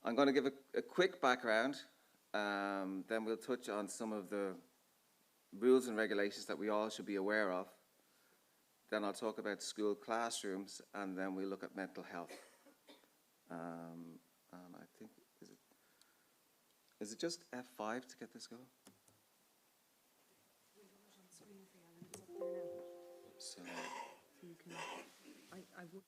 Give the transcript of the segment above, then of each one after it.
I'm going to give a quick background, then we'll touch on some of the rules and regulations that we all should be aware of. Then I'll talk about school classrooms, and then we'll look at mental health. And I think, is it just F5 to get this going? We'll do it on screen for you, Alan. It's up there now. So So you can, I would.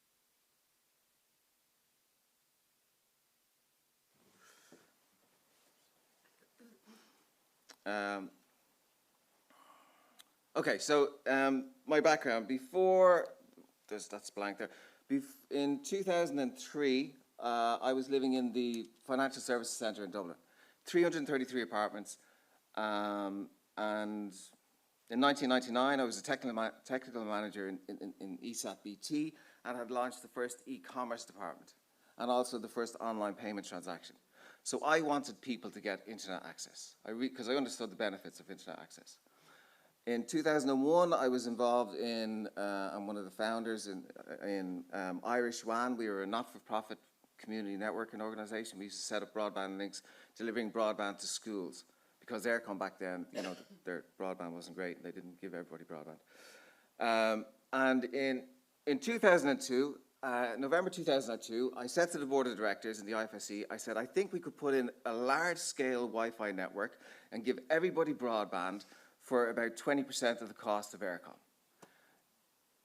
Okay, so my background, before, that's blank there. In 2003, I was living in the Financial Services Centre in Dublin, 333 apartments, and in 1999 I was a technical manager in ESAT BT and had launched the first e-commerce department and also the first online payment transaction. So I wanted people to get internet access, because I understood the benefits of internet access. In 2001, I was involved in, I'm one of the founders in Irish WAN. We were a not-for-profit community networking organisation. We used to set up broadband links, delivering broadband to schools, because Aircom back then, you know, their broadband wasn't great, and they didn't give everybody broadband. And in 2002, November 2002, I said to the board of directors in the IFSC, I said, I think we could put in a large-scale Wi-Fi network and give everybody broadband for about 20% of the cost of Aircom.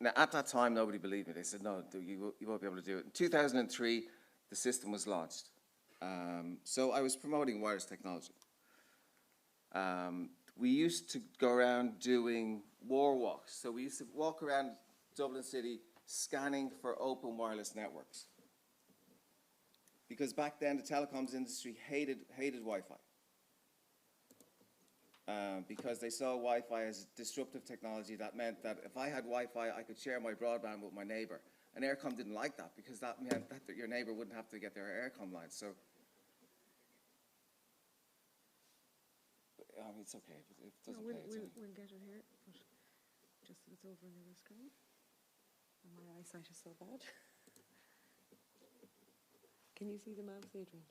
Now, at that time, nobody believed me. They said, no, you won't be able to do it. In 2003, the system was launched. So I was promoting wireless technology. We used to go around doing war walks. So we used to walk around Dublin City scanning for open wireless networks. Because back then, the telecoms industry hated Wi-Fi. Because they saw Wi-Fi as disruptive technology that meant that if I had Wi-Fi, I could share my broadband with my neighbor. And Aircom didn't like that, because that meant that your neighbor wouldn't have to get their Aircom line. So, I mean, it's okay. If it doesn't play, it's we'll get it here, but just that it's over on the other screen. And my eyesight is so bad. Can you see the mouse, Adrian?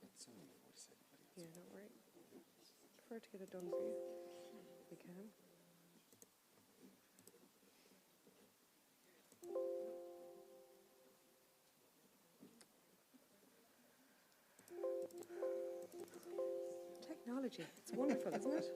It's only 40 seconds. Yeah, don't worry. Prefer to get it done for you, if we can. Technology, it's wonderful, isn't it?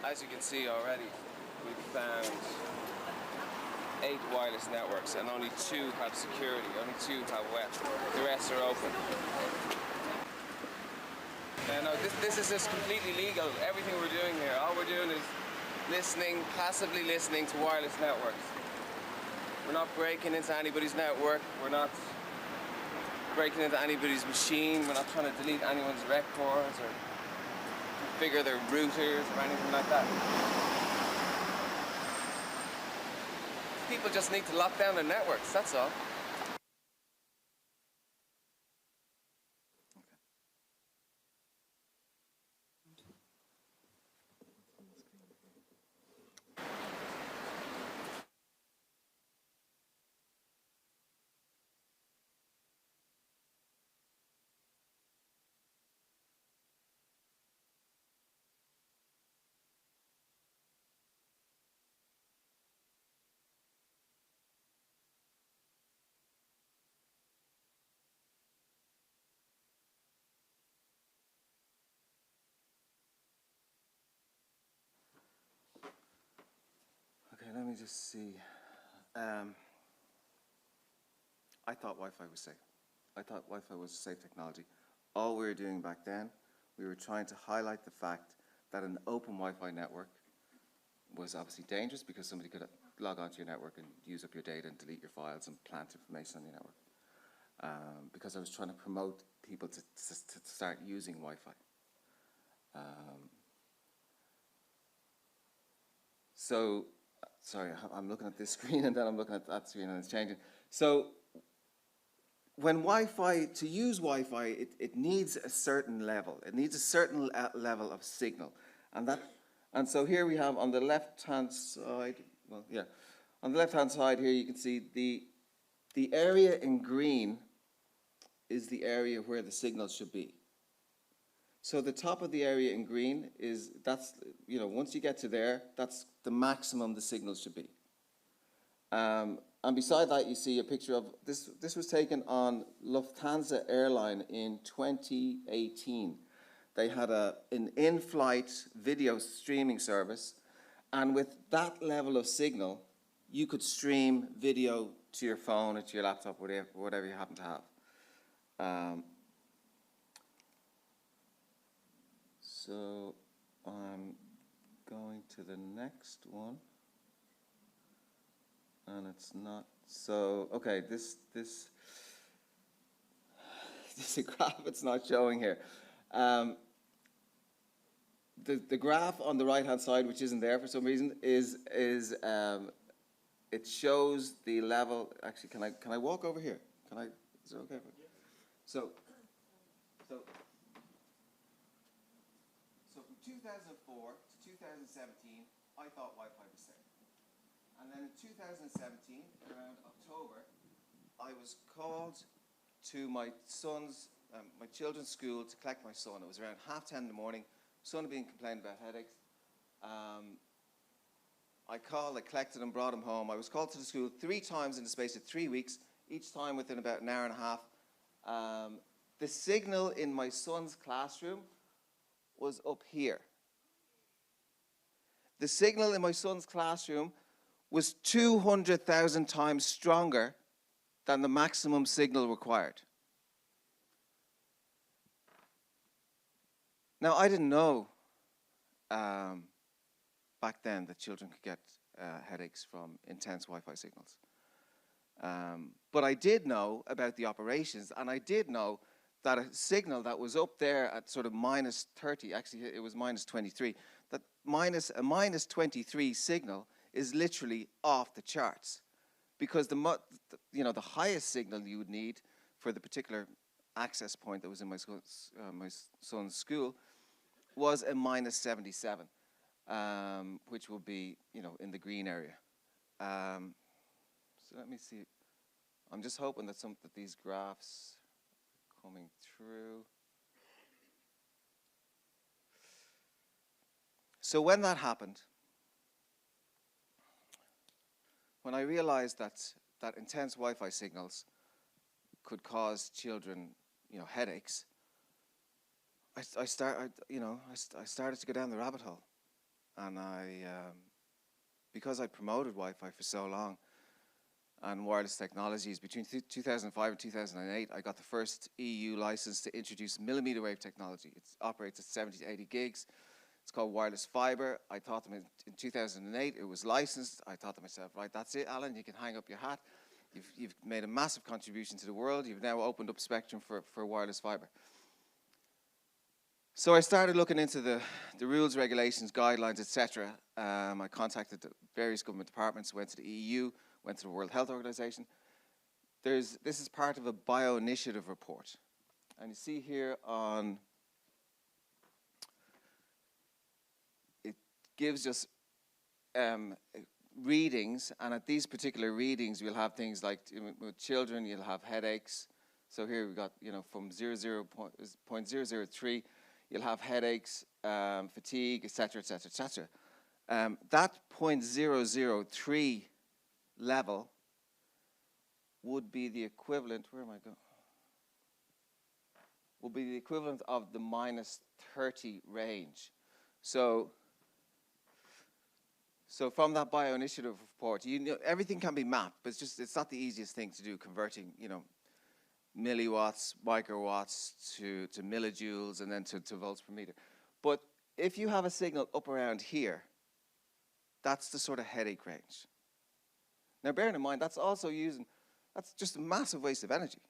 As you can see already, we've found 8 wireless networks, and only 2 have security, only 2 have web. The rest are open. No, this is just completely legal. Everything we're doing here, all we're doing is listening, passively listening to wireless networks. We're not breaking into anybody's network. We're not breaking into anybody's machine. We're not trying to delete anyone's records or configure their routers or anything like that. People just need to lock down their networks, that's all. Okay, let me just see. I thought Wi-Fi was safe. I thought Wi-Fi was safe technology. All we were doing back then, we were trying to highlight the fact that an open Wi-Fi network was obviously dangerous because somebody could log onto your network and use up your data and delete your files and plant information on your network. Because I was trying to promote people to start using Wi-Fi. So, sorry, I'm looking at this screen and then I'm looking at that screen and it's changing. So, when Wi-Fi, to use Wi-Fi, it needs a certain level. It needs a certain level of signal. And so here we have on the left-hand side, well, yeah, on the left-hand side here you can see the area in green is the area where the signal should be. So the top of the area in green that's, once you get to there, that's the maximum the signal should be. And beside that, you see a picture of, this was taken on Lufthansa airline in 2018. They had an in-flight video streaming service, and with that level of signal, you could stream video to your phone or to your laptop, whatever you happen to have. So I'm going to the next one. And it's not so, okay, this graph it's not showing here. The graph on the right hand side, which isn't there for some reason, is it shows the level. Actually, can I walk over here? Is it okay? So from 2004 to 2017, I thought Wi-Fi was safe. And then in 2017, around October, I was called to my children's school to collect my son. It was around 10:30 in the morning. Son had been complaining about headaches. I collected him, brought him home. I was called to the school 3 times in the space of 3 weeks, each time within about an hour and a half. The signal in my son's classroom was up here. The signal in my son's classroom was 200,000 times stronger than the maximum signal required. Now, I didn't know back then that children could get headaches from intense Wi-Fi signals. But I did know about the operations, and I did know that a signal that was up there at sort of minus 30, actually it was minus 23, that a minus 23 signal is literally off the charts, because the highest signal you would need for the particular access point that was in my son's school was a minus 77, which will be in the green area. So let me see. I'm just hoping that these graphs are coming through. So when that happened, when I realized that intense Wi-Fi signals could cause children, headaches, I started to go down the rabbit hole, and because I promoted Wi-Fi for so long and wireless technologies, between 2005 and 2008, I got the first EU license to introduce millimeter wave technology. It operates at 70 to 80 gigs. It's called wireless fiber. I thought in 2008 it was licensed. I thought to myself, right, that's it, Alan, you can hang up your hat. You've made a massive contribution to the world. You've now opened up spectrum for wireless fiber. So I started looking into the rules, regulations, guidelines, etc. I contacted the various government departments, went to the EU, went to the World Health Organization. This is part of a bio-initiative report. And you see here it gives us readings, and at these particular readings we'll have things like, with children you'll have headaches. So here we've got, from 0.003, you'll have headaches, fatigue, etc., etc., etc. That 0.003 level would be the equivalent, where am I going? Would be the equivalent of the minus 30 range. So from that bio-initiative report, everything can be mapped, but it's not the easiest thing to do, converting, milliwatts, microwatts to millijoules and then to volts per meter. But if you have a signal up around here, that's the sort of headache range. Now, bearing in mind, that's just a massive waste of energy.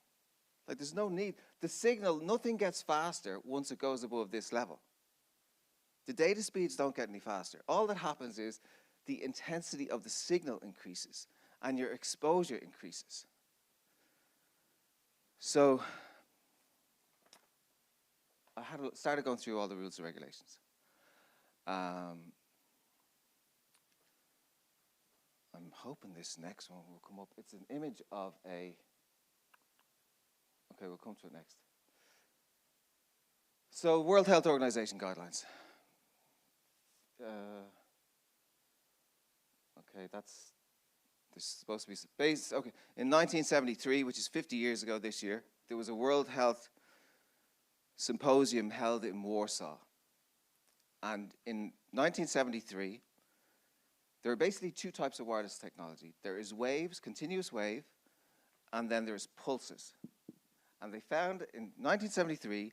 Like, there's no need. The signal, nothing gets faster once it goes above this level. The data speeds don't get any faster. All that happens is the intensity of the signal increases and your exposure increases. So I started going through all the rules and regulations. I'm hoping this next one will come up. It's an image of a... Okay, we'll come to it next. So, World Health Organization guidelines. Okay, this is supposed to be based. Okay, in 1973, which is 50 years ago this year, there was a World Health Symposium held in Warsaw. And in 1973, there are basically two types of wireless technology. There is waves, continuous wave, and then there's pulses. And they found in 1973,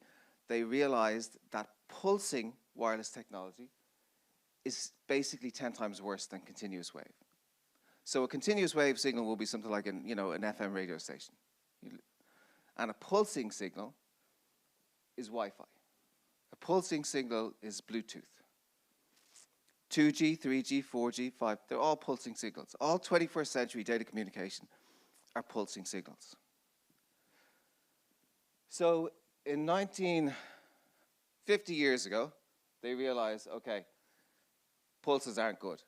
they realized that pulsing wireless technology is basically 10 times worse than continuous wave. So a continuous wave signal will be something like an FM radio station. And a pulsing signal is Wi-Fi. A pulsing signal is Bluetooth. 2G, 3G, 4G, 5, they're all pulsing signals. All 21st century data communication are pulsing signals. So in 50 years ago, they realized, okay, pulses aren't good.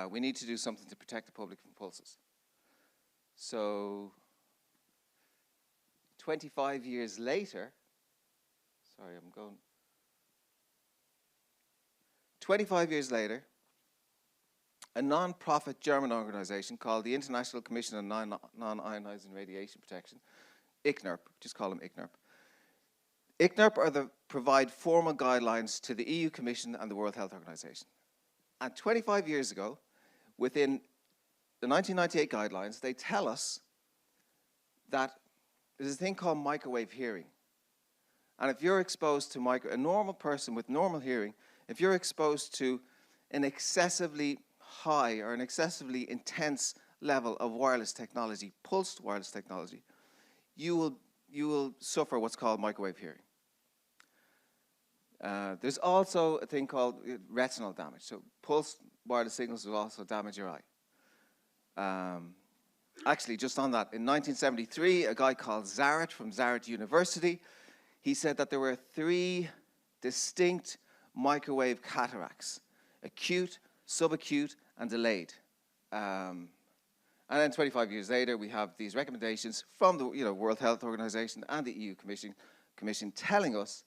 We need to do something to protect the public from pulses. So 25 years later, 25 years later, a non-profit German organization called the International Commission on Non-Ionizing Radiation Protection, ICNIRP, just call them ICNIRP. ICNIRP provide formal guidelines to the EU Commission and the World Health Organization. And 25 years ago, within the 1998 guidelines, they tell us that there's a thing called microwave hearing. And if you're exposed to a normal person with normal hearing, if you're exposed to an excessively high or an excessively intense level of wireless technology, pulsed wireless technology, you will suffer what's called microwave hearing. There's also a thing called retinal damage. So pulsed wireless signals will also damage your eye. Actually, just on that, in 1973, a guy called Zaret from Zaret University, he said that there were 3 distinct microwave cataracts: acute, subacute, and delayed. And then 25 years later, we have these recommendations from the World Health Organization and the EU Commission telling us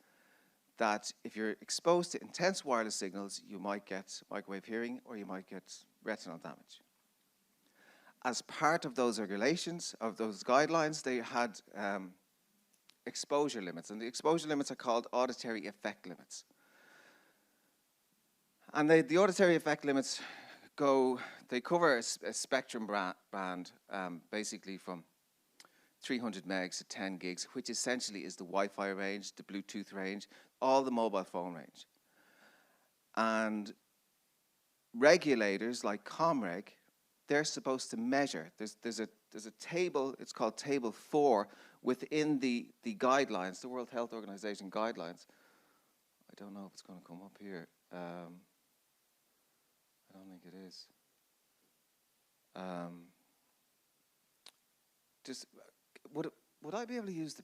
that if you're exposed to intense wireless signals, you might get microwave hearing or you might get retinal damage. As part of those regulations, of those guidelines, they had exposure limits, and the exposure limits are called auditory effect limits. And the auditory effect limits they cover a spectrum band, basically from 300 megs to 10 gigs, which essentially is the Wi-Fi range, the Bluetooth range, all the mobile phone range. And regulators like Comreg, they're supposed to measure. There's a table, it's called Table 4, within the guidelines, the World Health Organization guidelines. I don't know if it's going to come up here. I don't think it is. Would I be able to use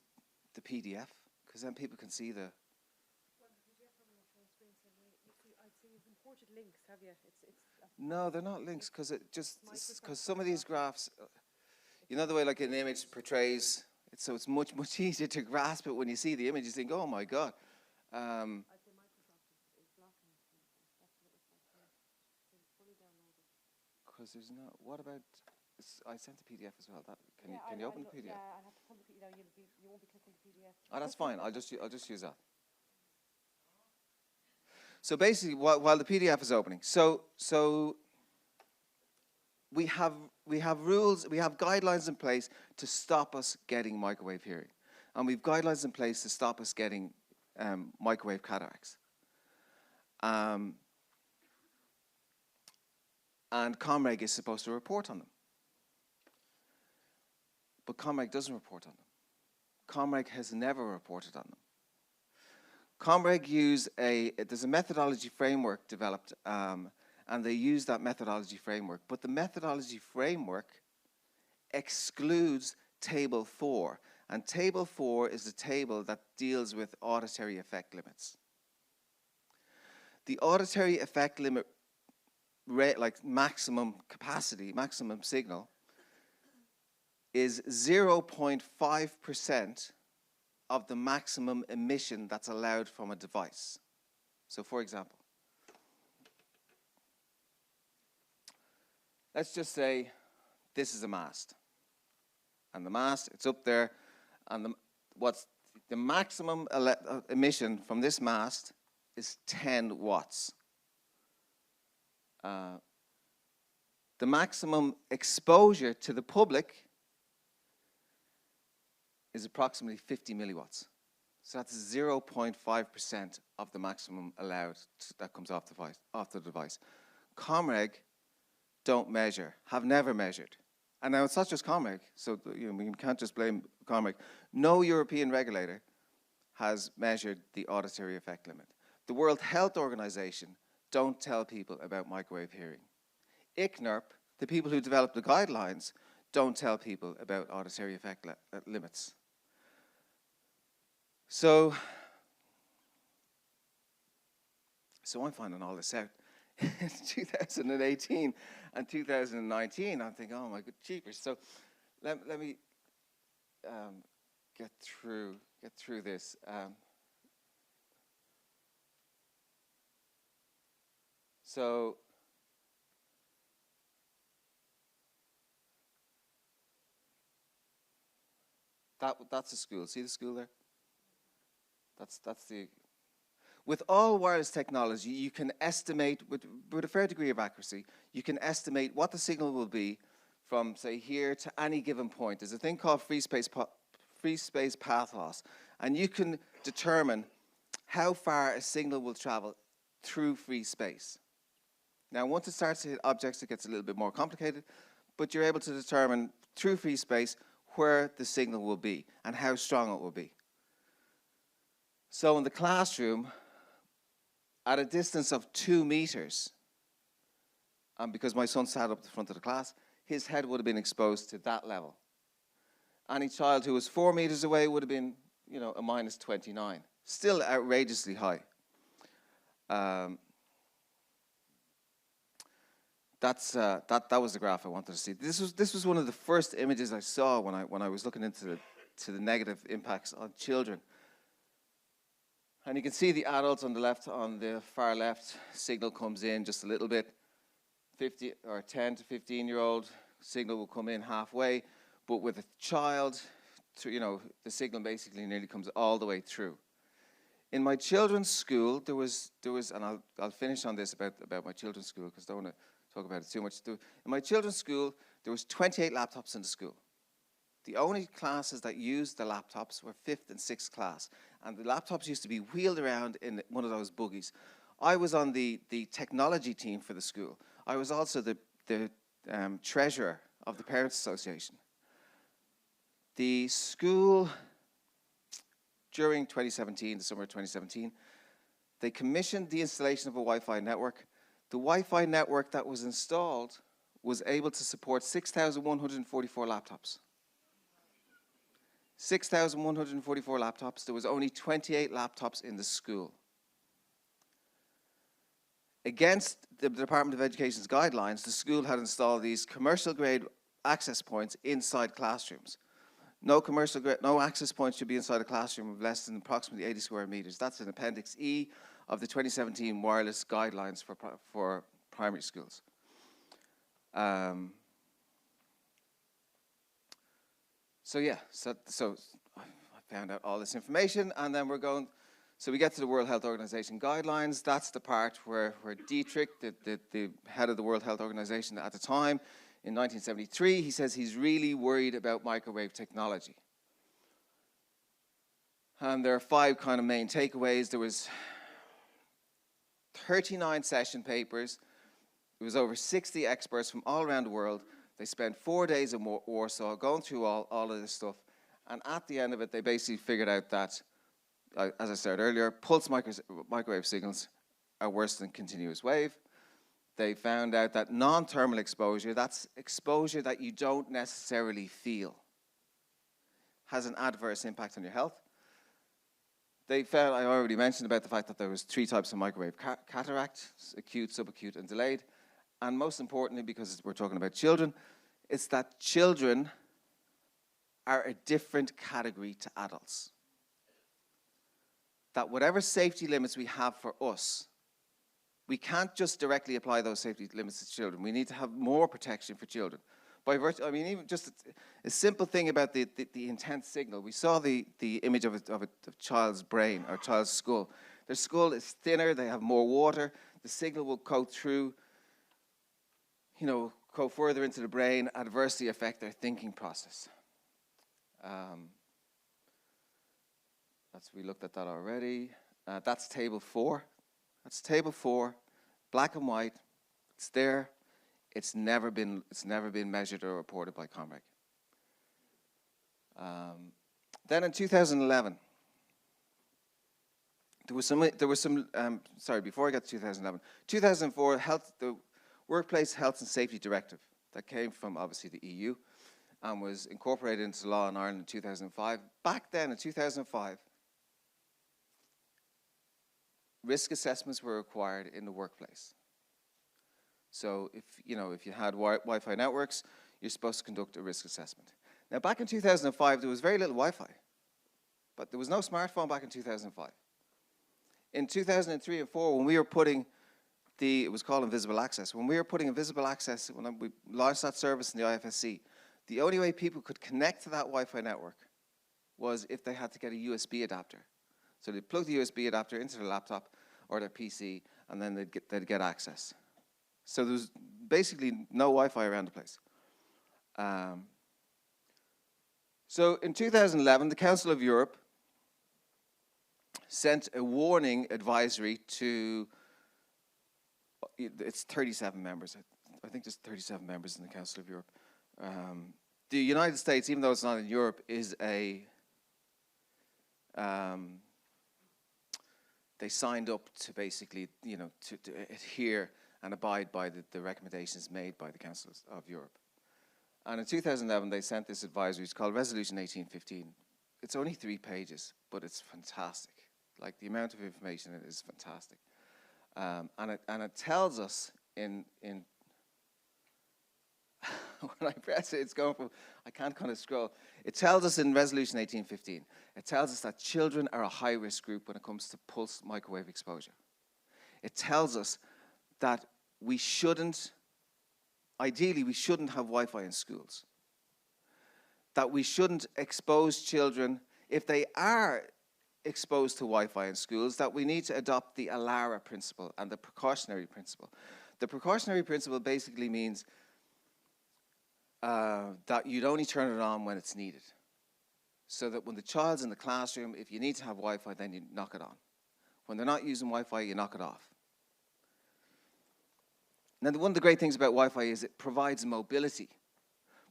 the PDF? Because then people can see the... Well, the PDF probably won't show screen same way. I'd say you've imported links, have you? No, they're not links, because some of these graphs, you know the way like an image portrays, so it's much easier to grasp it when you see the image. You think, oh my God. I'd say Microsoft is blocking it. That's what it looks like here. So it's fully downloaded. Because there's no... What about... I sent the PDF as well. Can you open the PDF? Yeah, I'll have to public it. You won't be clicking the PDF. Oh, that's fine. I'll just use that. So basically, while the PDF is opening, so we have rules, we have guidelines in place to stop us getting microwave hearing, and we've guidelines in place to stop us getting microwave cataracts. and ComReg is supposed to report on them. But ComReg doesn't report on them. ComReg has never reported on them. ComReg there's a methodology framework developed, and they use that methodology framework, but the methodology framework excludes Table 4, and Table 4 is the table that deals with auditory effect limits. The auditory effect limit rate, like maximum capacity, maximum signal, is 0.5% of the maximum emission that's allowed from a device. So for example, let's just say this is a mast. And the mast, it's up there, and what's the maximum emission from this mast is 10 watts. The maximum exposure to the public is approximately 50 milliwatts. So that's 0.5% of the maximum allowed that comes off the device. ComReg don't measure, have never measured. And now it's not just ComReg, so we can't just blame ComReg. No European regulator has measured the auditory effect limit. The World Health Organization don't tell people about microwave hearing. ICNIRP, the people who developed the guidelines, don't tell people about auditory effect limits. So I'm finding all this out in 2018 and 2019. I'm thinking, oh my good jeepers. So let me get through this. So that's the school. See the school there? That's the. With all wireless technology, you can estimate with a fair degree of accuracy. You can estimate what the signal will be from, say, here to any given point. There's a thing called free space path loss, and you can determine how far a signal will travel through free space. Now, once it starts to hit objects, it gets a little bit more complicated, but you're able to determine through free space where the signal will be and how strong it will be. So in the classroom, at a distance of 2 meters, and because my son sat up at the front of the class, his head would have been exposed to that level. Any child who was 4 meters away would have been, a minus 29. Still outrageously high. That was the graph I wanted to see. This was one of the first images I saw when I was looking into the negative impacts on children. And you can see the adults on the far left, signal comes in just a little bit. 10 to 15-year-old signal will come in halfway, but with a child, the signal basically nearly comes all the way through. In my children's school, there was, and I'll finish on this about my children's school because I don't want to talk about it too much. In my children's school, there was 28 laptops in the school. The only classes that used the laptops were 5th and 6th class, and the laptops used to be wheeled around in one of those buggies. I was on the technology team for the school. I was also the treasurer of the Parents Association. The school, during 2017, the summer of 2017, they commissioned the installation of a Wi-Fi network. The Wi-Fi network that was installed was able to support 6,144 laptops. 6,144 laptops. There was only 28 laptops in the school. Against the Department of Education's guidelines, the school had installed these commercial-grade access points inside classrooms. No access points should be inside a classroom of less than approximately 80 square meters. That's in Appendix E of the 2017 wireless guidelines for primary schools. So I found out all this information, and then so we get to the World Health Organization guidelines. That's the part where Dietrich, the head of the World Health Organization at the time, in 1973, he says he's really worried about microwave technology. And there are 5 kind of main takeaways. There was 39 session papers, It was over 60 experts from all around the world. They spent 4 days in Warsaw going through all of this stuff. And at the end of it, they basically figured out that, as I said earlier, pulse microwave signals are worse than continuous wave. They found out that non-thermal exposure, that's exposure that you don't necessarily feel, has an adverse impact on your health. They found, I already mentioned about the fact that there was 3 types of microwave cataract, acute, subacute, and delayed. And most importantly, because we're talking about children, it's that children are a different category to adults. That whatever safety limits we have for us, we can't just directly apply those safety limits to children. We need to have more protection for children. By virtue, I mean, even just a simple thing about the intense signal. We saw the image of a child's brain or child's skull. Their skull is thinner, they have more water, the signal will go through, go further into the brain, adversely affect their thinking process. We looked at that already. That's table 4. That's table 4, black and white. It's there. It's never been measured or reported by COMREG. Then in 2011, before I get to 2011, 2004, the Workplace Health and Safety Directive that came from obviously the EU and was incorporated into law in Ireland in 2005. Back then in 2005, risk assessments were required in the workplace. So if you had Wi-Fi networks, you're supposed to conduct a risk assessment. Now back in 2005, there was very little Wi-Fi, but there was no smartphone back in 2005. In 2003 and 4, when we were putting it was called invisible access. When we were putting invisible access, when we launched that service in the IFSC, the only way people could connect to that Wi-Fi network was if they had to get a USB adapter. So they'd plug the USB adapter into their laptop or their PC, and then they'd get access. So there was basically no Wi-Fi around the place. So in 2011, the Council of Europe sent a warning advisory to its 37 members. I think there's 37 members in the Council of Europe. The United States, even though it's not in Europe, is they signed up to basically, to adhere and abide by the recommendations made by the Council of Europe. And in 2011, they sent this advisory. It's called Resolution 1815. It's only 3 pages, but it's fantastic. Like, the amount of information in it is fantastic. And it tells us in when I press it, it's going from, I can't kind of scroll. It tells us in Resolution 1815, it tells us that children are a high-risk group when it comes to pulse microwave exposure. It tells us that ideally we shouldn't have Wi-Fi in schools. That we shouldn't expose children, if they are exposed to Wi-Fi in schools, that we need to adopt the ALARA principle and the precautionary principle. The precautionary principle basically means that you'd only turn it on when it's needed. So that when the child's in the classroom, if you need to have Wi-Fi, then you knock it on. When they're not using Wi-Fi, you knock it off. Now, one of the great things about Wi-Fi is it provides mobility.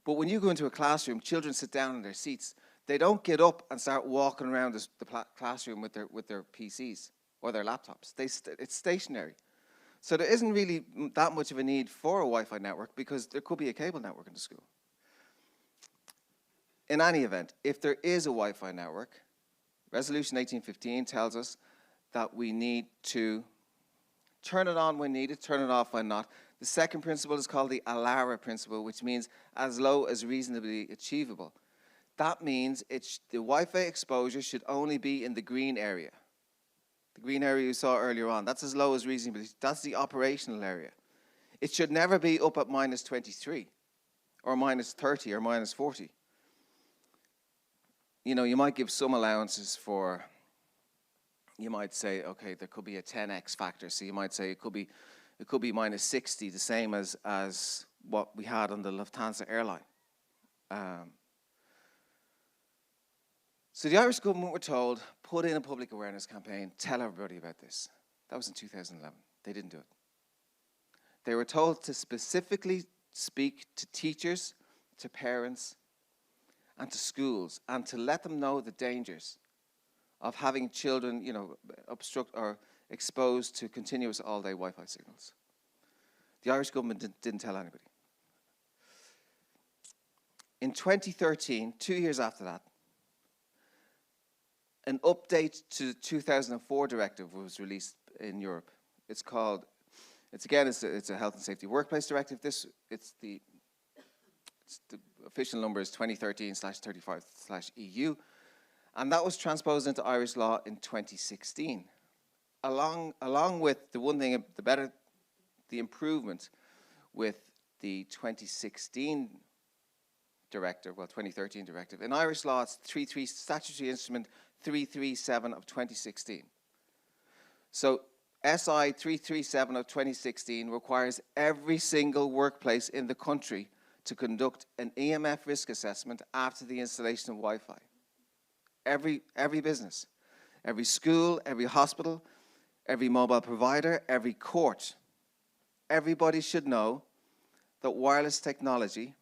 But when you go into a classroom, children sit down in their seats. They don't get up and start walking around the classroom with their PCs or their laptops. It's stationary. So there isn't really that much of a need for a Wi-Fi network because there could be a cable network in the school. In any event, if there is a Wi-Fi network, Resolution 1815 tells us that we need to turn it on when needed, turn it off when not. The second principle is called the ALARA principle, which means as low as reasonably achievable. That means the Wi-Fi exposure should only be in the green area. The green area you saw earlier on, that's as low as reasonably. That's the operational area. It should never be up at minus 23 or minus 30 or minus 40. You might give some allowances for, you might say, okay, there could be a 10x factor. So you might say it could be minus 60, the same as what we had on the Lufthansa airline. So the Irish government were told, put in a public awareness campaign, tell everybody about this. That was in 2011. They didn't do it. They were told to specifically speak to teachers, to parents, and to schools, and to let them know the dangers of having children, obstruct or exposed to continuous all-day Wi-Fi signals. The Irish government didn't tell anybody. In 2013, 2 years after that, an update to the 2004 directive was released in Europe. It's a health and safety workplace directive. The official number is 2013/35/EU, and that was transposed into Irish law in 2016. Along with the improvement with the 2016 directive, 2013 directive. In Irish law, it's Statutory Instrument 337 of 2016. So SI 337 of 2016 requires every single workplace in the country to conduct an EMF risk assessment after the installation of Wi-Fi. Every business, every school, every hospital, every mobile provider, every court. Everybody should know that wireless technology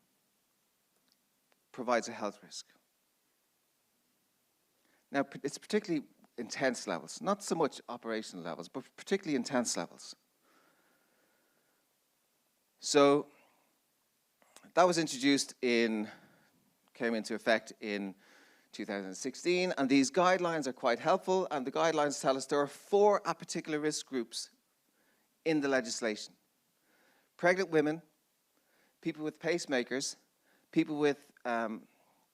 provides a health risk. Now, it's particularly intense levels, not so much operational levels, but particularly intense levels. So that was came into effect in 2016, and these guidelines are quite helpful, and the guidelines tell us there are 4 particular risk groups in the legislation. Pregnant women, people with pacemakers, people with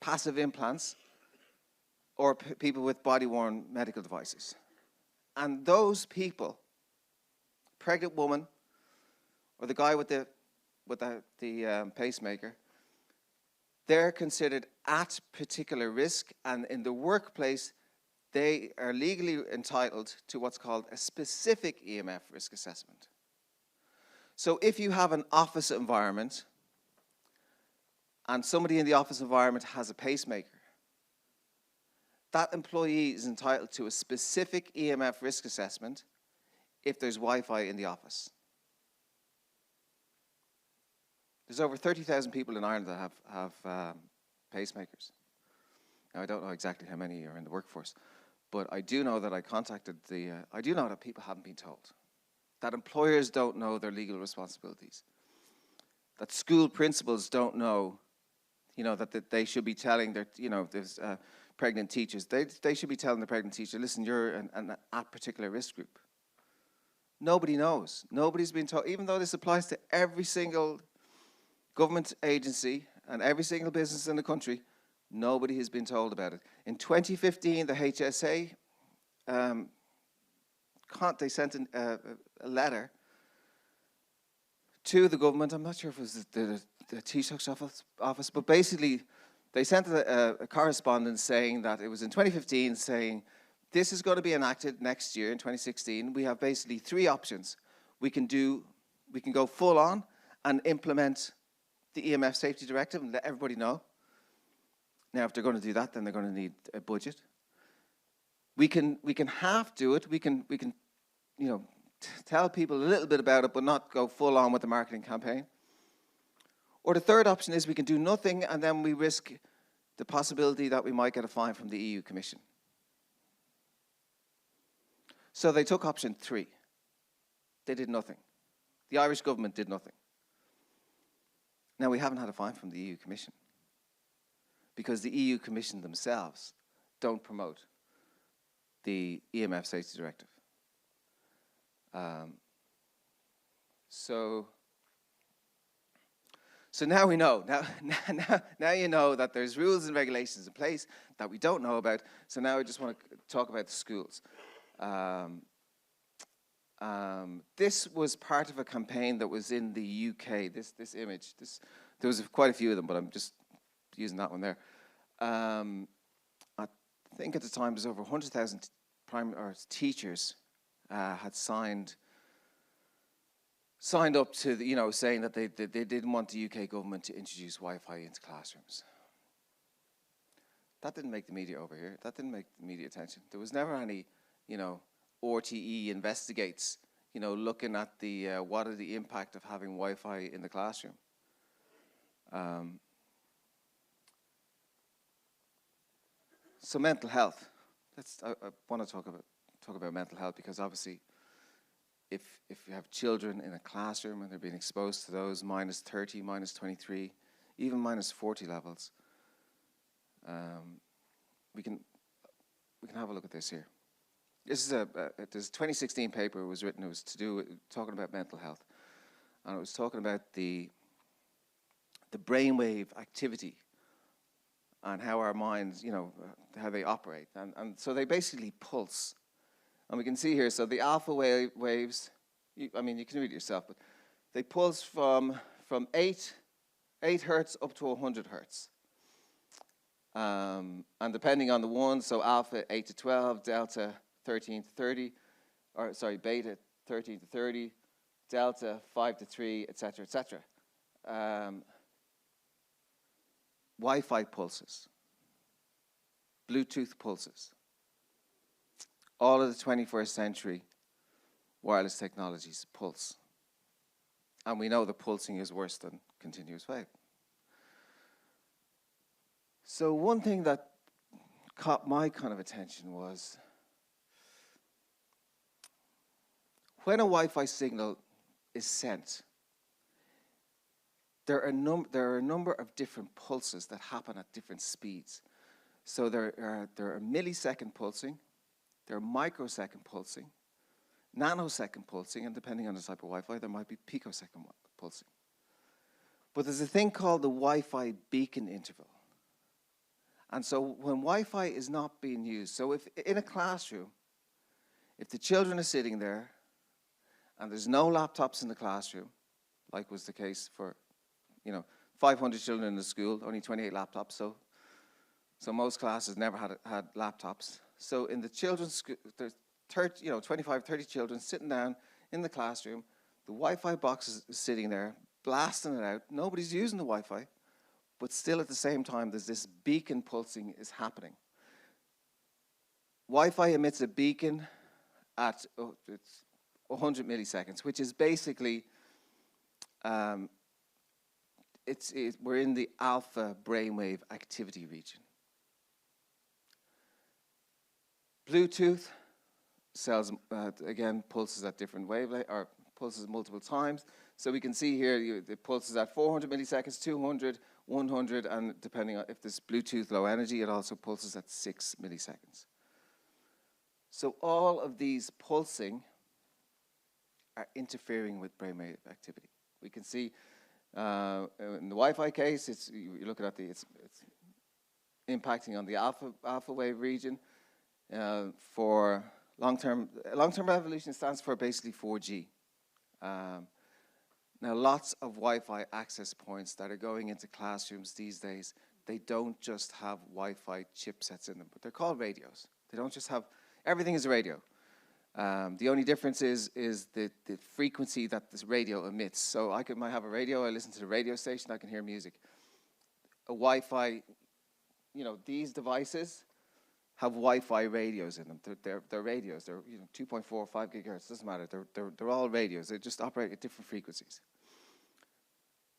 passive implants, or people with body-worn medical devices. And those people, pregnant woman, or the guy with the pacemaker, they're considered at particular risk, and in the workplace, they are legally entitled to what's called a specific EMF risk assessment. So if you have an office environment, and somebody in the office environment has a pacemaker, that employee is entitled to a specific EMF risk assessment if there's Wi-Fi in the office. There's over 30,000 people in Ireland that have pacemakers. Now, I don't know exactly how many are in the workforce, but I do know that I do know that people haven't been told, that employers don't know their legal responsibilities, that school principals don't know, that they should be telling their, there's pregnant teachers, they should be telling the pregnant teacher, listen, you're an at particular risk group. Nobody knows. Nobody's been told, even though this applies to every single government agency and every single business in the country, nobody has been told about it. In 2015, the HSA, they sent a letter to the government. I'm not sure if it was the Taoiseach's office, but basically they sent a correspondence saying that it was in 2015, saying this is going to be enacted next year in 2016. We have basically 3 options. We can go full on and implement the EMF safety directive and let everybody know. Now, if they're going to do that, then they're going to need a budget. We can half do it. We can tell people a little bit about it, but not go full on with the marketing campaign. Or the third option is we can do nothing, and then we risk the possibility that we might get a fine from the EU Commission. So they took option 3. They did nothing. The Irish government did nothing. Now, we haven't had a fine from the EU Commission because the EU Commission themselves don't promote the EMF safety directive. So now we know. Now you know that there's rules and regulations in place that we don't know about. So now I just want to talk about the schools. This was part of a campaign that was in the UK. This image. There was quite a few of them, but I'm just using that one there. I think at the time there's over 100,000 teachers had signed up to saying that they didn't want the UK government to introduce Wi-Fi into classrooms. That didn't make the media over here. That didn't make the media attention. There was never any, RTE investigates, looking at the what are the impact of having Wi-Fi in the classroom. So mental health. I want to talk about mental health, because obviously, if you have children in a classroom and they're being exposed to those -30, -23, even -40 levels, we can have a look at this here. This is this 2016 paper was written. It was talking about mental health, and it was talking about the brainwave activity and how our minds, how they operate, and so they basically pulse, and we can see here. So the alpha waves, you can read it yourself, but they pulse from 8 hertz up to 100 hertz. And depending on the one, so alpha 8 to 12, delta 13 to 30, beta 13 to 30, delta 5 to 3, etc., etc. Wi-Fi pulses, Bluetooth pulses, all of the 21st century wireless technologies pulse. And we know the pulsing is worse than continuous wave. So one thing that caught my kind of attention was when a Wi-Fi signal is sent, there are a number of different pulses that happen at different speeds. So there are millisecond pulsing, there are microsecond pulsing, nanosecond pulsing, and depending on the type of Wi-Fi, there might be picosecond pulsing. But there's a thing called the Wi-Fi beacon interval. And so when Wi-Fi is not being used, so if in a classroom, if the children are sitting there and there's no laptops in the classroom, like was the case for 500 children in the school, only 28 laptops, so most classes never had laptops. So in the children's school, there's 25, 30 children sitting down in the classroom, the Wi-Fi box is sitting there, blasting it out, nobody's using the Wi-Fi, but still at the same time there's this beacon pulsing is happening. Wi-Fi emits a beacon at it's 100 milliseconds, which is basically, we're in the alpha brainwave activity region. Bluetooth cells, again, pulses at different wavelengths, or pulses multiple times. So we can see here, it pulses at 400 milliseconds, 200, 100, and depending on if there's Bluetooth low energy, it also pulses at 6 milliseconds. So all of these pulsing are interfering with brainwave activity. We can see in the Wi-Fi case, you're looking at it's impacting on the alpha wave region. For long-term evolution stands for basically 4G. Now, lots of Wi-Fi access points that are going into classrooms these days, they don't just have Wi-Fi chipsets in them, but they're called radios. They don't just have, everything is a radio. The only difference is the frequency that this radio emits. So I might have a radio, I listen to the radio station, I can hear music. A Wi-Fi, these devices have Wi-Fi radios in them. They're radios. They're 2.4 or 5 gigahertz. Doesn't matter. They're all radios. They just operate at different frequencies.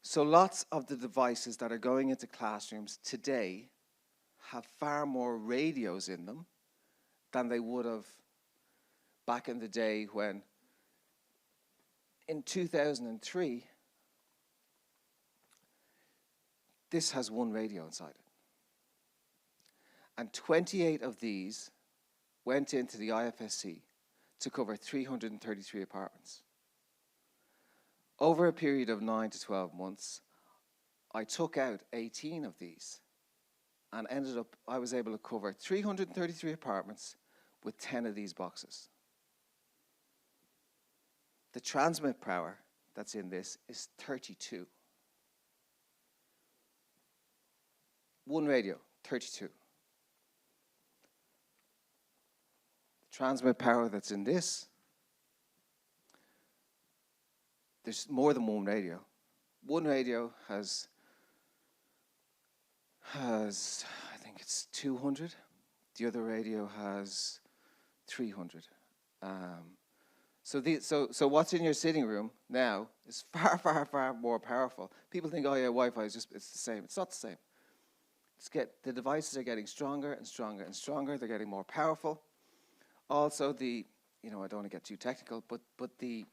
So lots of the devices that are going into classrooms today have far more radios in them than they would have back in the day when, in 2003, this has one radio inside it. And 28 of these went into the IFSC to cover 333 apartments. Over a period of 9 to 12 months, I took out 18 of these and I was able to cover 333 apartments with 10 of these boxes. The transmit power that's in this is 32. One radio, 32. Transmit power that's in this, there's more than one radio. One radio has I think it's 200. The other radio has 300. So what's in your sitting room now is far, far, far more powerful. People think, oh yeah, Wi-Fi is it's the same. It's not the same. The devices are getting stronger and stronger and stronger. They're getting more powerful. Also, I don't want to get too technical, but the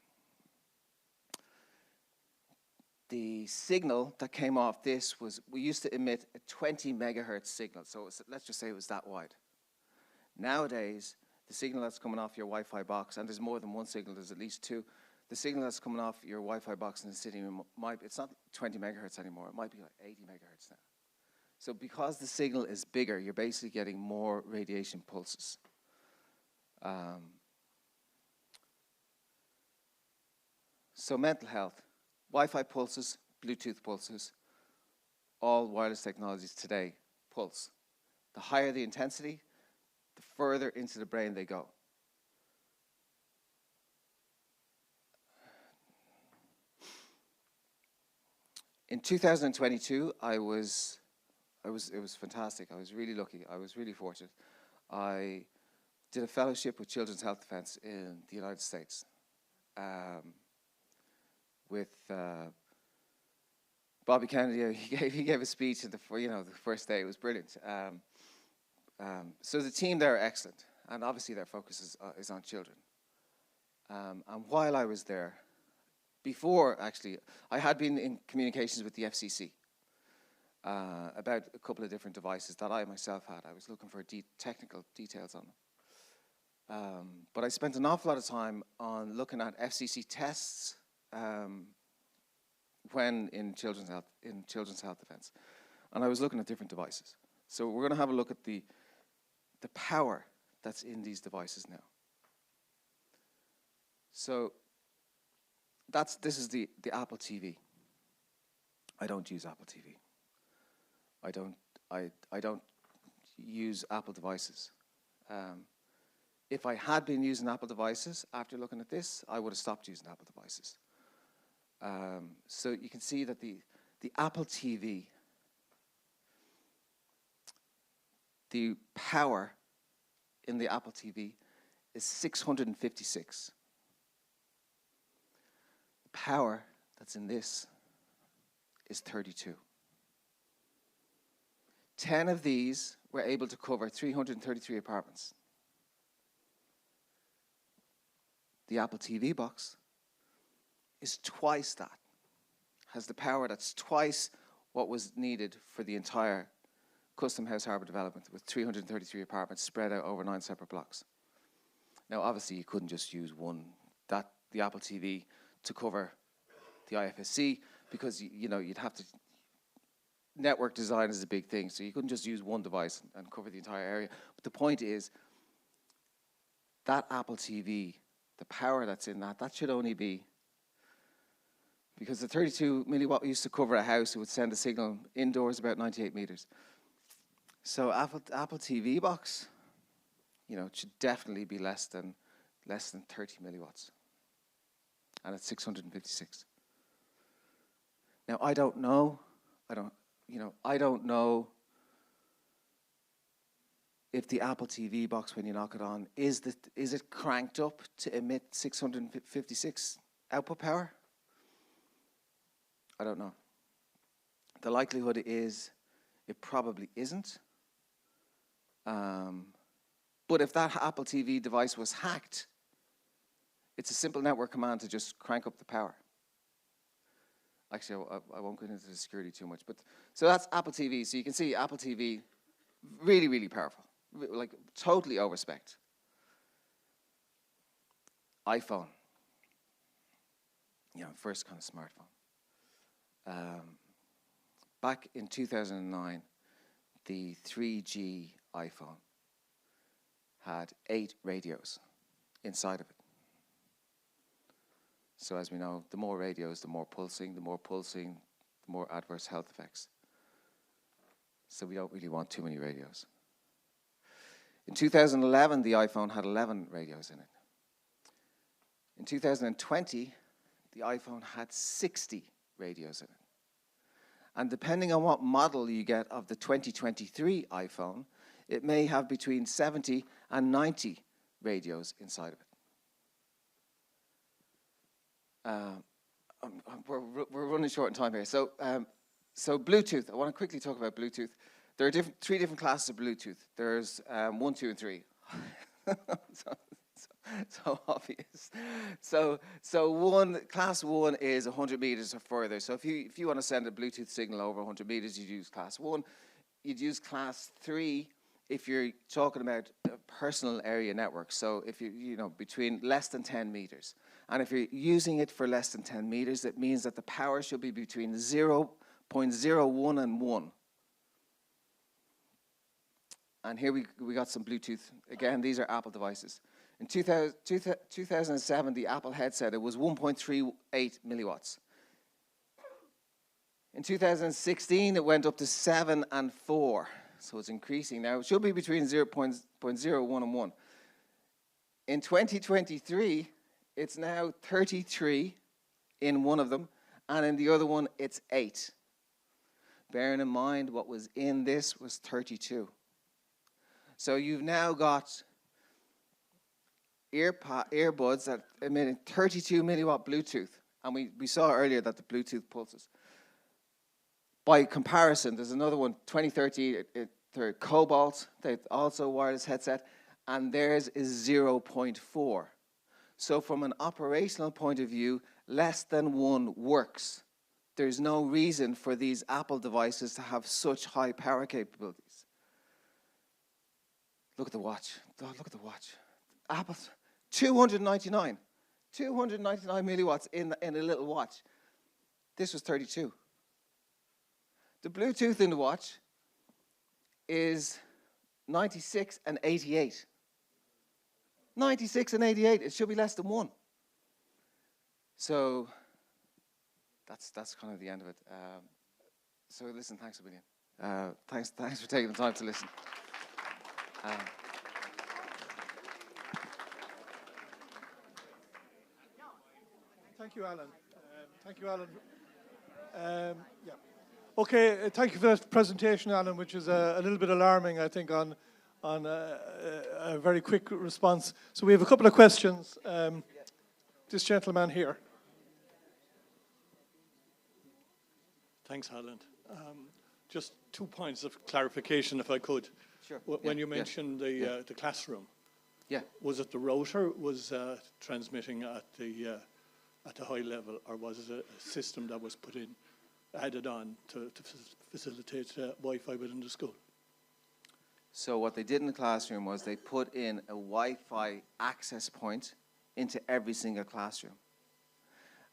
signal that came off this we used to emit a 20 megahertz signal. So let's just say it was that wide. Nowadays, the signal that's coming off your Wi-Fi box, and there's more than one signal, there's at least two. The signal that's coming off your Wi-Fi box in the sitting room it's not 20 megahertz anymore. It might be like 80 megahertz now. So because the signal is bigger, you're basically getting more radiation pulses. So mental health, Wi-Fi pulses, Bluetooth pulses, all wireless technologies today pulse. The higher the intensity, the further into the brain they go. In 2022, it was fantastic. I was really lucky. I was really fortunate. I did a fellowship with Children's Health Defense in the United States with Bobby Kennedy. He gave a speech the first day. It was brilliant. So the team there are excellent, and obviously their focus is on children. And while I was there, before actually, I had been in communications with the FCC about a couple of different devices that I myself had. I was looking for technical details on them. But I spent an awful lot of time on looking at FCC tests when in children's health defense. And I was looking at different devices. So we're going to have a look at the power that's in these devices now. So this is the Apple TV. I don't use Apple TV. I don't use Apple devices. If I had been using Apple devices after looking at this, I would have stopped using Apple devices. So you can see that the Apple TV, the power in the Apple TV is 656. The power that's in this is 32. 10 of these were able to cover 333 apartments. The Apple TV box is twice that, has the power that's twice what was needed for the entire Custom House Harbour development with 333 apartments spread out over 9 separate blocks. Now, obviously, you couldn't just use the Apple TV to cover the IFSC because, you'd have to, network design is a big thing, so you couldn't just use one device and cover the entire area. But the point is, that Apple TV, the power that's in that should only be, because the 32 milliwatt used to cover a house, it would send a signal indoors about 98 meters. So Apple TV box, it should definitely be less than 30 milliwatts. And it's 656. Now, I don't know if the Apple TV box, when you knock it on, is it cranked up to emit 656 output power? I don't know. The likelihood is it probably isn't. But if that Apple TV device was hacked, it's a simple network command to just crank up the power. Actually, I won't go into the security too much. But so that's Apple TV. So you can see Apple TV, really, really powerful. Like, totally overspec'd. iPhone. First kind of smartphone. Back in 2009, the 3G iPhone had 8 radios inside of it. So as we know, the more radios, the more pulsing, the more adverse health effects. So we don't really want too many radios. In 2011, the iPhone had 11 radios in it. In 2020, the iPhone had 60 radios in it. And depending on what model you get of the 2023 iPhone, it may have between 70 and 90 radios inside of it. we're running short on time here. So Bluetooth. I want to quickly talk about Bluetooth. There are three different classes of Bluetooth. There's 1, 2, and 3. so obvious. So class 1 is 100 meters or further. So if you want to send a Bluetooth signal over 100 meters, you'd use class 1. You'd use class 3 if you're talking about a personal area network. So if between less than 10 meters. And if you're using it for less than 10 meters, it means that the power should be between 0.01 and 1. And here we got some Bluetooth. Again, these are Apple devices. In 2007, the Apple headset, it was 1.38 milliwatts. In 2016, it went up to 7 and 4. So it's increasing now. It should be between 0.01 and 1. In 2023, it's now 33 in one of them, and in the other one, it's 8. Bearing in mind what was in this was 32. So you've now got earbuds that emit 32 milliwatt Bluetooth. And we saw earlier that the Bluetooth pulses. By comparison, there's another one, 2030, they're Cobalt, they're also a wireless headset, and theirs is 0.4. So from an operational point of view, less than 1 works. There's no reason for these Apple devices to have such high power capabilities. Look at the watch. Look at the watch. Apple's 299 milliwatts in a little watch. This was 32. The Bluetooth in the watch is 96 and 88. 96 and 88. It should be less than 1. So that's kind of the end of it. So listen, thanks a million. Thanks for taking the time to listen. Thank you, Alan. Thank you, Alan. Yeah. Okay, thank you for that presentation, Alan, which is a little bit alarming, I think, on a very quick response. So we have a couple of questions. This gentleman here. Thanks, Alan. Just 2 points of clarification, if I could. Sure. When you mentioned the classroom, was it the router was transmitting at the high level, or was it a system that was put in, added on to facilitate Wi-Fi within the school? So what they did in the classroom was they put in a Wi-Fi access point into every single classroom.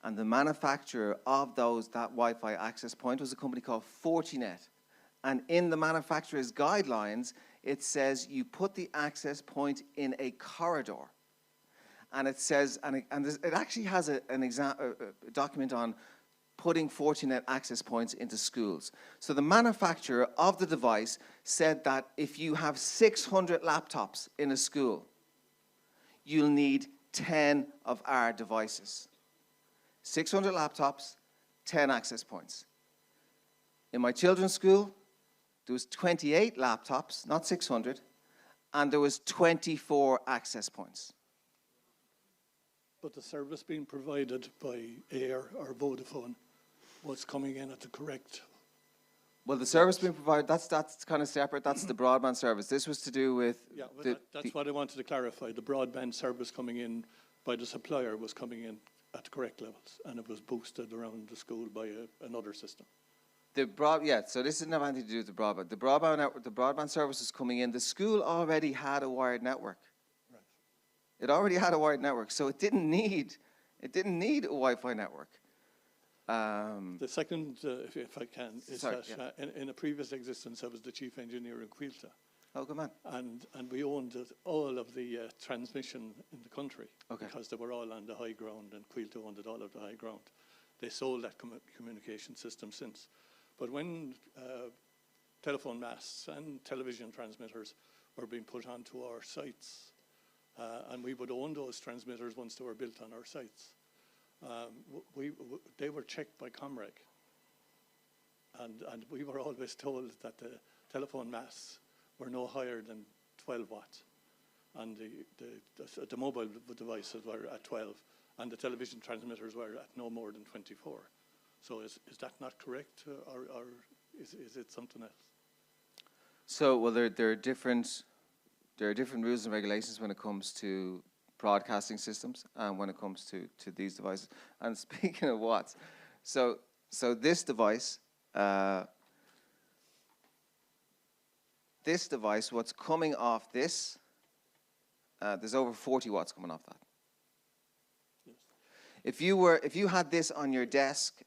And the manufacturer of that Wi-Fi access point was a company called Fortinet. And in the manufacturer's guidelines, it says you put the access point in a corridor. And it says, and it actually has a document on putting Fortinet access points into schools. So the manufacturer of the device said that if you have 600 laptops in a school, you'll need 10 of our devices. 600 laptops, 10 access points. In my children's school, there was 28 laptops, not 600, and there was 24 access points. But the service being provided by Air or Vodafone was coming in at the correct... Well, the service being provided, that's kind of separate. That's the broadband service. This was to do with... Yeah, that's what I wanted to clarify. The broadband service coming in by the supplier was coming in at the correct levels, and it was boosted around the school by another system. So this didn't have anything to do with the broadband. The broadband service was coming in. The school already had a wired network. Right. It already had a wired network, so it didn't need a Wi-Fi network. The second, if I can, is in a previous existence, I was the chief engineer in Quilta. Oh, good man. And we owned all of the transmission in the country, because they were all on the high ground, and Quilta owned all of the high ground. They sold that communication system since. But when telephone masts and television transmitters were being put onto our sites, and we would own those transmitters once they were built on our sites, they were checked by Comreg. And we were always told that the telephone masts were no higher than 12 watts. And the mobile devices were at 12, and the television transmitters were at no more than 24. So is that not correct, or is it something else? So, well, there are different rules and regulations when it comes to broadcasting systems and when it comes to these devices. And speaking of watts, so this device, what's coming off this, there's over 40 watts coming off that. Yes. If you had this on your desk,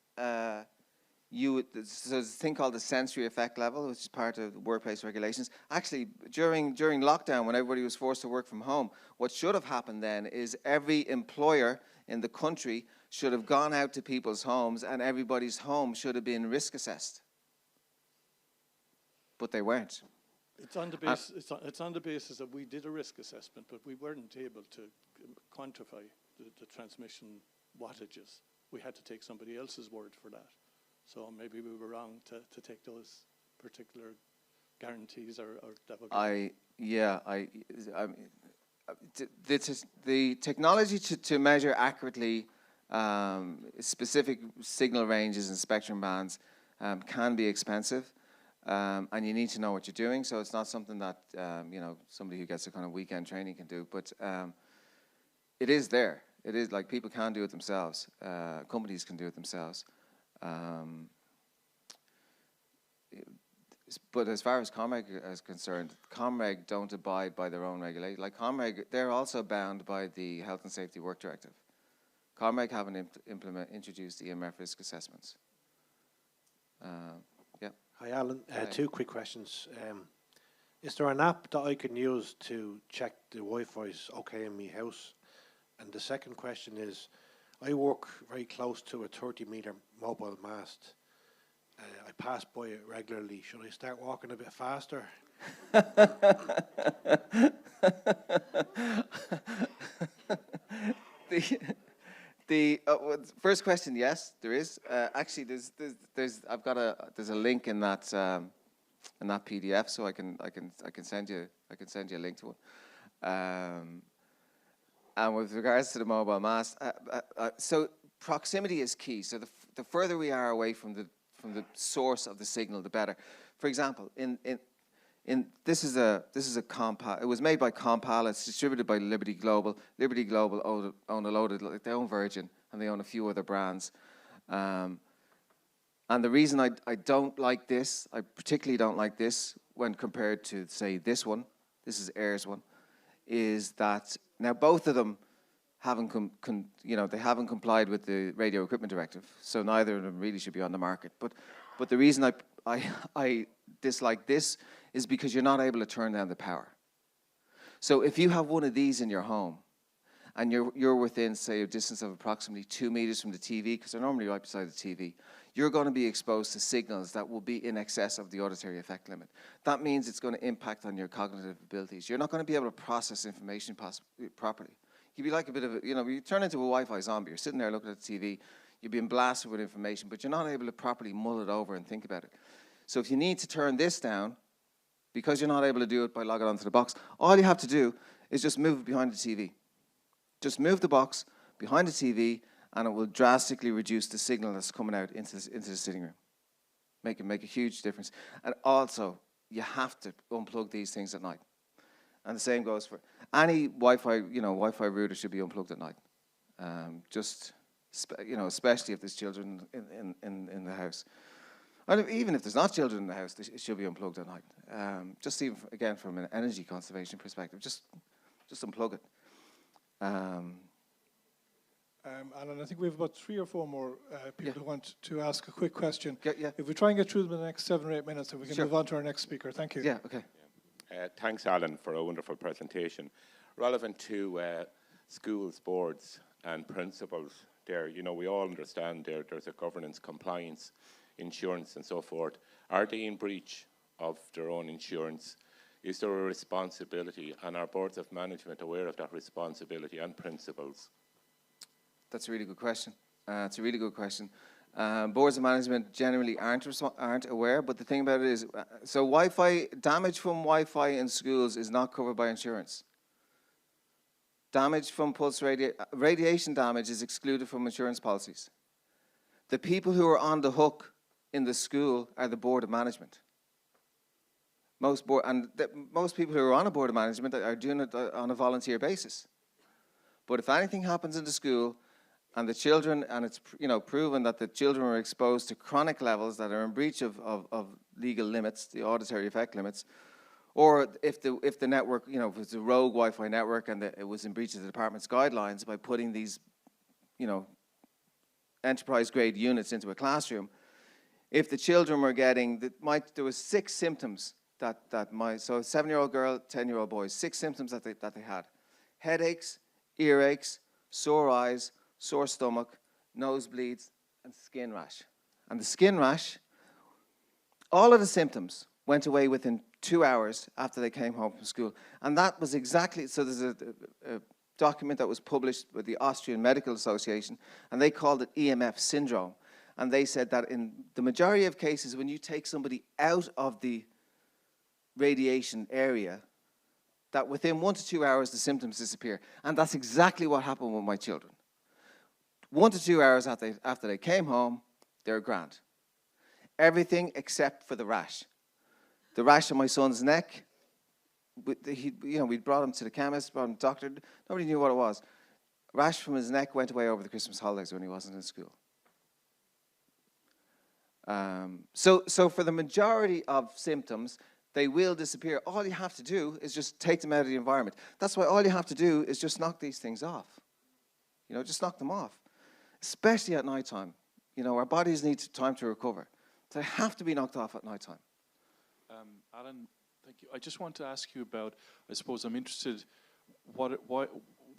you would, so there's a thing called the sensory effect level, which is part of the workplace regulations. Actually, during lockdown, when everybody was forced to work from home, what should have happened then is every employer in the country should have gone out to people's homes, and everybody's home should have been risk assessed. But they weren't. It's on the basis. It's on the basis that we did a risk assessment, but we weren't able to quantify the transmission wattages. We had to take somebody else's word for that. So maybe we were wrong to take those particular guarantees or that. The technology to measure accurately specific signal ranges and spectrum bands can be expensive, and you need to know what you're doing. So it's not something that somebody who gets a kind of weekend training can do. But it is there. It is like people can do it themselves. Companies can do it themselves. But as far as ComReg is concerned, ComReg don't abide by their own regulation. Like ComReg, they're also bound by the Health and Safety Work Directive. ComReg haven't introduced EMF risk assessments. Yeah. Hi, Alan. Two quick questions. Is there an app that I can use to check the Wi-Fi is okay in my house? And the second question is, I work very close to a 30-metre mobile mast. I pass by it regularly. Should I start walking a bit faster? The first question, yes, there is. Actually, there's a link in that PDF, so I can send you a link to it. And with regards to the mobile mast, so proximity is key. So the further we are away from the source of the signal, the better. For example, this is a Compal. It was made by Compal. It's distributed by Liberty Global. Liberty Global own a load of, they own Virgin, and they own a few other brands. And the reason I don't like this, I particularly don't like this when compared to, say, this one, this is Air's one, is that now both of them haven't they haven't complied with the Radio Equipment Directive, so neither of them really should be on the market. But the reason I dislike this is because you're not able to turn down the power. So if you have one of these in your home, and you're within, say, a distance of approximately 2 meters from the TV, because they're normally right beside the TV, you're going to be exposed to signals that will be in excess of the auditory effect limit. That means it's going to impact on your cognitive abilities. You're not going to be able to process information properly. You'd be like a bit of you turn into a Wi-Fi zombie. You're sitting there looking at the TV, you're being blasted with information, but you're not able to properly mull it over and think about it. So if you need to turn this down, because you're not able to do it by logging onto the box, all you have to do is just move it behind the TV. Just move the box behind the TV, and it will drastically reduce the signal that's coming out into the sitting room. Make a huge difference. And also, you have to unplug these things at night. And the same goes for any Wi-Fi. Wi-Fi router should be unplugged at night. Especially if there's children in the house. And even if there's not children in the house, it should be unplugged at night. Just even again from an energy conservation perspective, just unplug it. Alan, I think we have about 3 or 4 more people who want to ask a quick question. Yeah. If we try and get through them in the next 7 or 8 minutes, then we can move on to our next speaker. Thank you. Yeah, okay. Thanks, Alan, for a wonderful presentation. Relevant to schools, boards and principals there, we all understand there's a governance, compliance, insurance and so forth. Are they in breach of their own insurance? Is there a responsibility, and are boards of management aware of that responsibility and principles? That's a really good question. It's a really good question. Boards of management generally aren't aware, but the thing about it is, so damage from Wi-Fi in schools is not covered by insurance. damage from radiation damage is excluded from insurance policies. The people who are on the hook in the school are the board of management. Most people who are on a board of management are doing it on a volunteer basis. But if anything happens in the school, and the children, and it's proven that the children were exposed to chronic levels that are in breach of legal limits, the auditory effect limits, or if the network, if it's a rogue Wi-Fi network and it was in breach of the department's guidelines by putting these, enterprise-grade units into a classroom, if the children were getting, there was 6 symptoms so a 7-year-old girl, 10-year-old boy, 6 symptoms that they had: headaches, earaches, sore eyes, sore stomach, nosebleeds, and skin rash. And the skin rash, all of the symptoms went away within 2 hours after they came home from school. And that was exactly, so there's a document that was published with the Austrian Medical Association, and they called it EMF syndrome. And they said that in the majority of cases, when you take somebody out of the radiation area, that within 1 to 2 hours, the symptoms disappear. And that's exactly what happened with my children. 1 to 2 hours after they came home, they're grand. Everything except for the rash. The rash on my son's neck, we brought him to the chemist, brought him to the doctor. Nobody knew what it was. Rash from his neck went away over the Christmas holidays when he wasn't in school. So for the majority of symptoms, they will disappear. All you have to do is just take them out of the environment. That's why all you have to do is just knock these things off. Just knock them off. Especially at nighttime. Our bodies need time to recover. So they have to be knocked off at nighttime. Allan, thank you. I just want to ask you about, I suppose I'm interested, what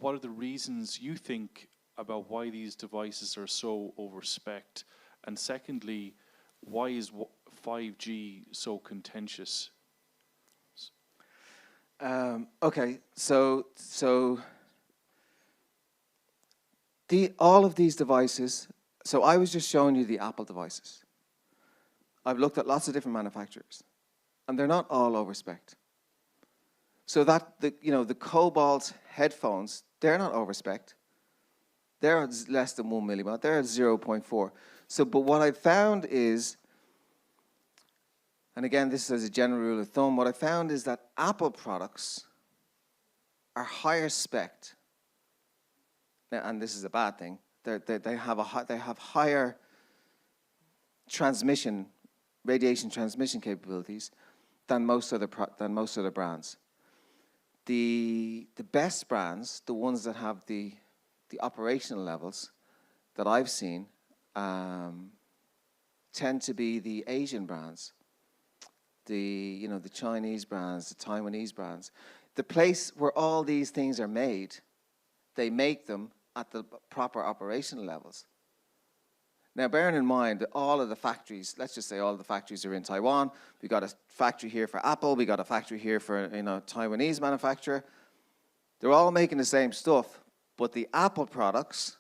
are the reasons you think about why these devices are so over-spec'd? And secondly, why is 5G so contentious? Okay, so all of these devices, so I was just showing you the Apple devices. I've looked at lots of different manufacturers, and they're not all over-spec'd. So that, the Cobalt headphones, they're not over-spec'd. They're less than 1 milliwatt, they're at 0.4. So, but what I found is, and again, this is as a general rule of thumb, what I found is that Apple products are higher spec'd. Now, and this is a bad thing. They have higher radiation transmission capabilities than most other brands. The best brands, the ones that have the operational levels that I've seen, tend to be the Asian brands, the Chinese brands, the Taiwanese brands. The place where all these things are made, they make them at the proper operational levels. Now, bearing in mind that all of the factories, let's just say all of the factories are in Taiwan. We got a factory here for Apple. We got a factory here for Taiwanese manufacturer. They're all making the same stuff, but the Apple products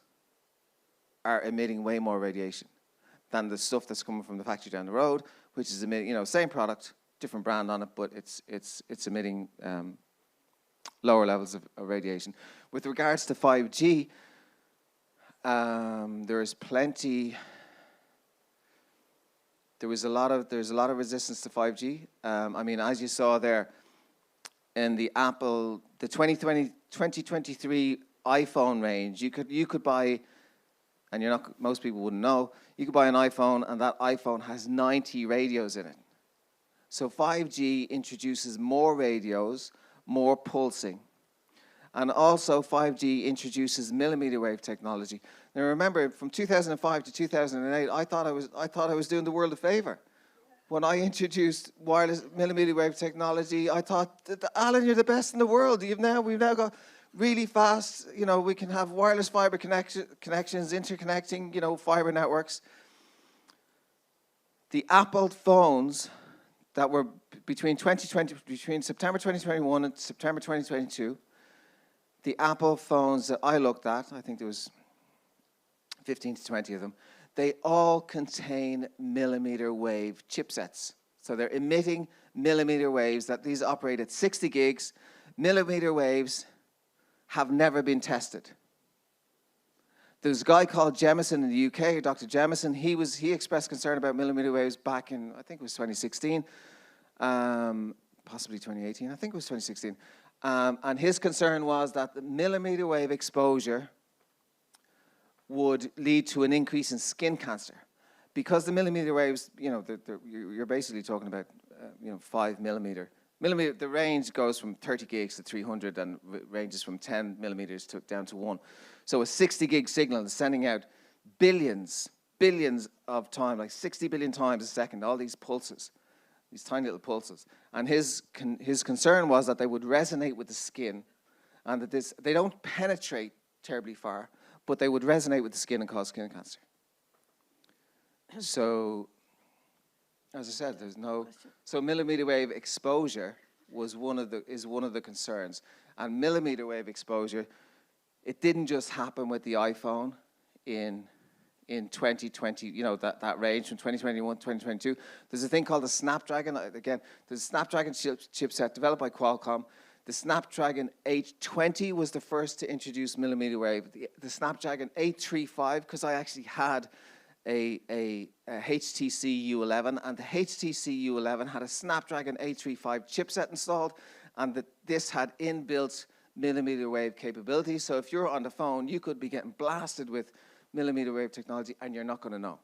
are emitting way more radiation than the stuff that's coming from the factory down the road, which is emitting, same product, different brand on it, but it's emitting lower levels of radiation. With regards to 5G, there's a lot of resistance to 5G. As you saw there in the Apple, the 2023 iPhone range, you could buy, and most people wouldn't know, you could buy an iPhone and that iPhone has 90 radios in it. So 5G introduces more radios, more pulsing. And also 5G introduces millimeter wave technology. Now remember, from 2005 to 2008, I thought I was doing the world a favor. When I introduced wireless millimeter wave technology, I thought, Allan, you're the best in the world. We've now got really fast, we can have wireless fiber connections, interconnecting, fiber networks. The Apple phones that were between September 2021 and September 2022, the Apple phones that I looked at, I think there was 15 to 20 of them, they all contain millimeter wave chipsets. So they're emitting millimeter waves, that these operate at 60 gigs. Millimeter waves have never been tested. There's a guy called Jemison in the UK, Dr. Jemison. He expressed concern about millimeter waves back in, I think it was 2016, possibly 2018. I think it was 2016. And his concern was that the millimeter wave exposure would lead to an increase in skin cancer. Because the millimeter waves, you know, you're basically talking about, 5 millimeter. The range goes from 30 gigs to 300 and ranges from 10 millimeters down to 1. So a 60 gig signal is sending out billions of time, like 60 billion times a second, all these pulses, these tiny little pulses. And his concern was that they would resonate with the skin and that they don't penetrate terribly far, but they would resonate with the skin and cause skin cancer. So, as I said, so millimeter wave exposure is one of the concerns. And millimeter wave exposure, it didn't just happen with the iPhone in 2020, that range from 2021 to 2022. There's a thing called the Snapdragon. Again, there's a Snapdragon chipset developed by Qualcomm. The Snapdragon 820 was the first to introduce millimeter wave. The Snapdragon 835, because I actually had a HTC U11, and the HTC U11 had a Snapdragon 835 chipset installed, and this had inbuilt millimeter wave capability. So if you're on the phone, you could be getting blasted with millimeter wave technology, and you're not going to know.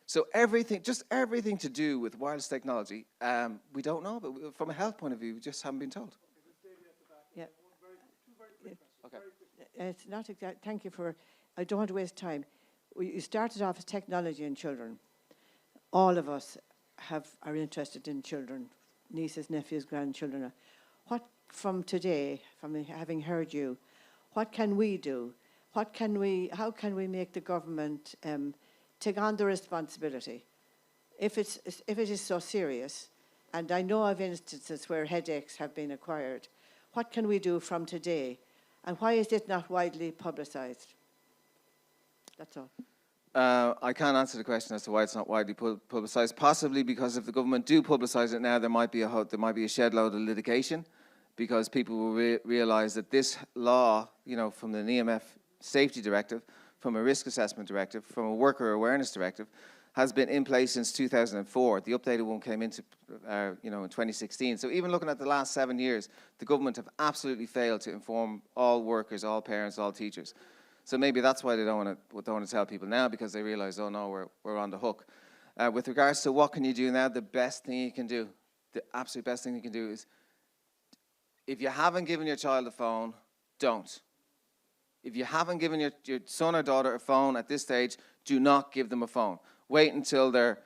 So everything to do with wireless technology, we don't know, but from a health point of view, we just haven't been told. Yeah. Okay. It's not exact. Thank you for. I don't want to waste time. You started off as technology and children. All of us are interested in children, nieces, nephews, grandchildren. What from today, from having heard you, what can we do? How can we make the government take on the responsibility? If it is so serious, and I know of instances where headaches have been acquired, what can we do from today? And why is it not widely publicised? That's all. I can't answer the question as to why it's not widely publicised. Possibly because if the government do publicise it now, there might be a shed load of litigation, because people will realise that this law, from the EMF safety directive, from a risk assessment directive, from a worker awareness directive, has been in place since 2004. The updated one came into, in 2016. So even looking at the last 7 years, the government have absolutely failed to inform all workers, all parents, all teachers. So maybe that's why they don't want to tell people now, because they realise, oh no, we're on the hook. With regards to what can you do now, the best thing you can do, the absolute best thing you can do is, if you haven't given your child a phone, don't. If you haven't given your son or daughter a phone at this stage, do not give them a phone. Wait until they're,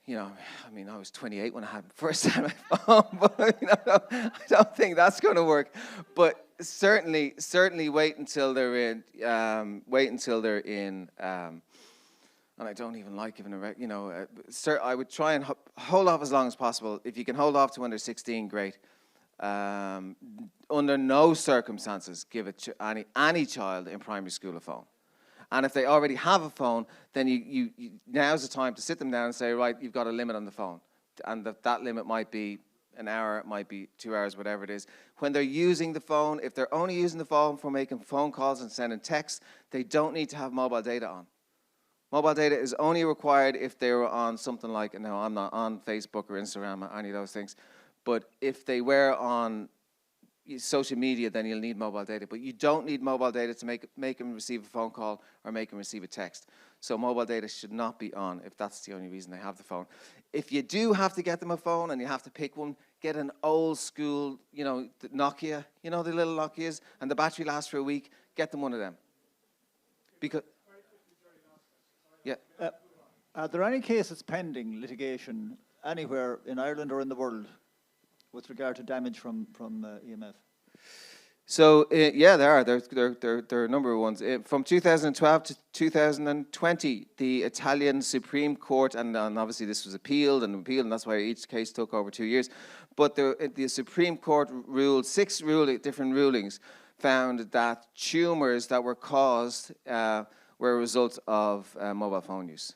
I was 28 when I had the first time my phone, but I don't think that's going to work. But certainly wait until they're in, and I don't even like giving I would try and hold off as long as possible. If you can hold off to when they're 16, great. Under no circumstances give it to any child in primary school a phone. And if they already have a phone, then you now's the time to sit them down and say, right, you've got a limit on the phone. And that limit might be an hour, it might be 2 hours, whatever it is. When they're using the phone, if they're only using the phone for making phone calls and sending texts, they don't need to have mobile data on. Mobile data is only required if they were on something like, no, I'm not on Facebook or Instagram or any of those things, but if they were on social media, then you'll need mobile data. But you don't need mobile data to make them receive a phone call or make them receive a text. So mobile data should not be on if that's the only reason they have the phone. If you do have to get them a phone and you have to pick one, get an old school, the Nokia, the little Nokias, and the battery lasts for a week, get them one of them. Because, yeah. Are there any cases pending litigation anywhere in Ireland or in the world with regard to damage from EMF? So, yeah, there are. There are a number of ones. From 2012 to 2020, the Italian Supreme Court, and obviously this was appealed, and that's why each case took over 2 years, but the Supreme Court ruled, different rulings, found that tumours that were caused were a result of mobile phone use.